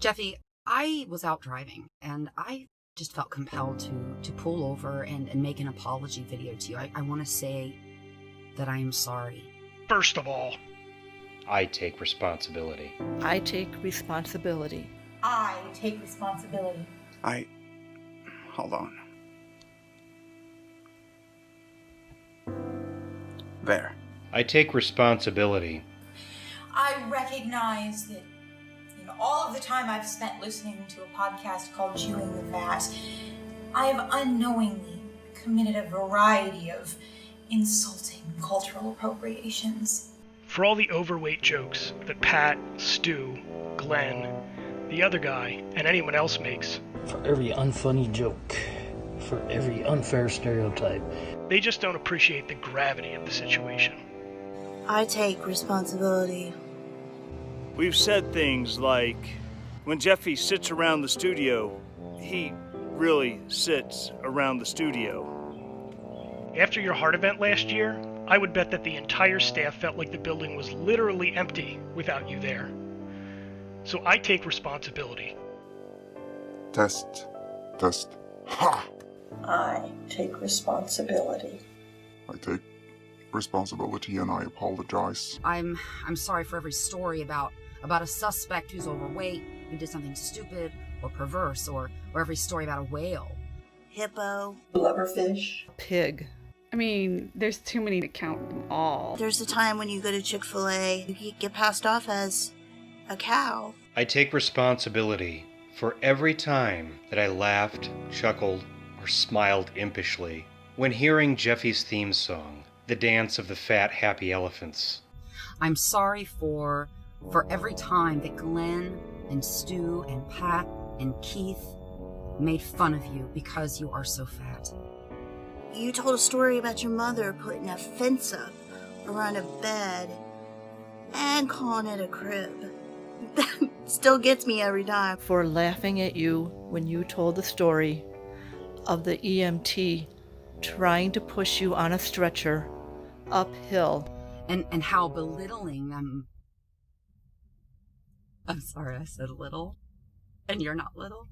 Jeffy, I was out driving, and I just felt compelled to pull over and make an apology video to you. I want to say that I am sorry. First of all, I take responsibility. I take responsibility. I take responsibility. Hold on. There. I take responsibility. I recognize that, all of the time I've spent listening to a podcast called Chewing the Fat, I have unknowingly committed a variety of insulting cultural appropriations. for all the overweight jokes that Pat, Stu, Glenn, the other guy, and anyone else makes. For every unfunny joke, for every unfair stereotype. They just don't appreciate the gravity of the situation. I take responsibility. We've said things like, when Jeffy sits around the studio, he really sits around the studio. After your heart event last year, I would bet that the entire staff felt like the building was literally empty without you there. So I take responsibility. Test. Ha! I take responsibility. I take responsibility and I apologize. I'm sorry for every story about a suspect who's overweight, who did something stupid or perverse, or every story about a whale. Hippo. Blubberfish. Pig. I mean, there's too many to count them all. There's a time when you go to Chick-fil-A, you get passed off as a cow. I take responsibility for every time that I laughed, chuckled, or smiled impishly when hearing Jeffy's theme song, The Dance of the Fat Happy Elephants. I'm sorry for every time that Glenn and Stu and Pat and Keith made fun of you because you are so fat. You told a story about your mother putting a fence up around a bed and calling it a crib. That still gets me every time. For laughing at you when you told the story of the EMT trying to push you on a stretcher uphill. And how belittling I'm sorry, I said little. And you're not little.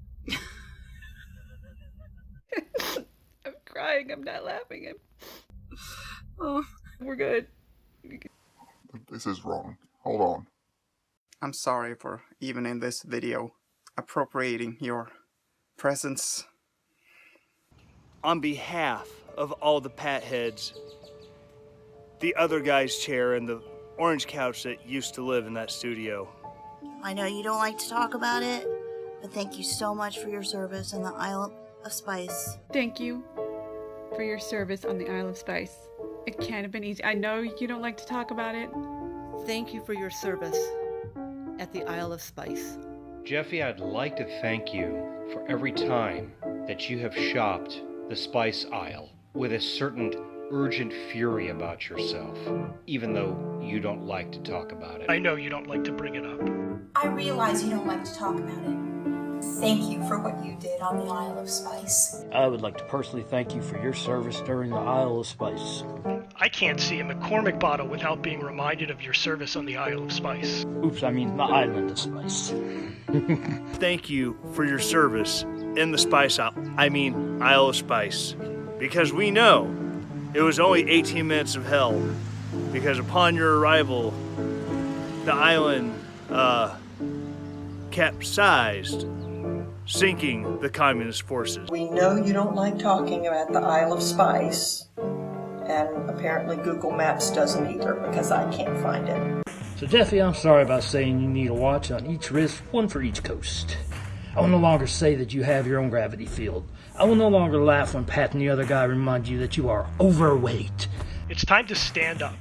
I'm crying, I'm not laughing. Oh, we're good. This is wrong. Hold on. I'm sorry for, even in this video, appropriating your presence. On behalf of all the Pat heads, the other guy's chair, and the orange couch that used to live in that studio. I know you don't like to talk about it, but thank you so much for your service on the Isle of Spice. Thank you for your service on the Isle of Spice. It can't have been easy. I know you don't like to talk about it. Thank you for your service at the Isle of Spice. Jeffy, I'd like to thank you for every time that you have shopped the spice aisle with a certain urgent fury about yourself, even though you don't like to talk about it. I know you don't like to bring it up. I realize you don't like to talk about it. Thank you for what you did on the Isle of Spice. I would like to personally thank you for your service during the Isle of Spice. I can't see a McCormick bottle without being reminded of your service on the Isle of Spice. Oops, I mean the Island of Spice. Thank you for your service in the Spice Isle. Isle of Spice. Because we know it was only 18 minutes of hell. Because upon your arrival, the island, capsized, sinking the communist forces. We know you don't like talking about the Isle of Spice, and apparently Google Maps doesn't either because I can't find it. So Jeffy, I'm sorry about saying you need a watch on each wrist, one for each coast. I will no longer say that you have your own gravity field. I will no longer laugh when Pat and the other guy remind you that you are overweight. It's time to stand up.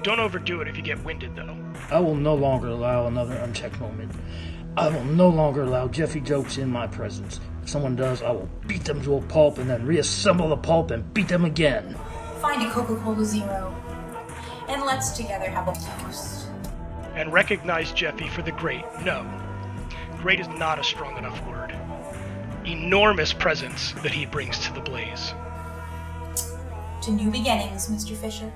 Don't overdo it if you get winded, though. I will no longer allow another unchecked moment. I will no longer allow Jeffy jokes in my presence. If someone does, I will beat them to a pulp and then reassemble the pulp and beat them again. Find a Coca-Cola Zero, and let's together have a toast. And recognize Jeffy for the great. No, great is not a strong enough word. Enormous presence that he brings to the blaze. To new beginnings, Mr. Fisher.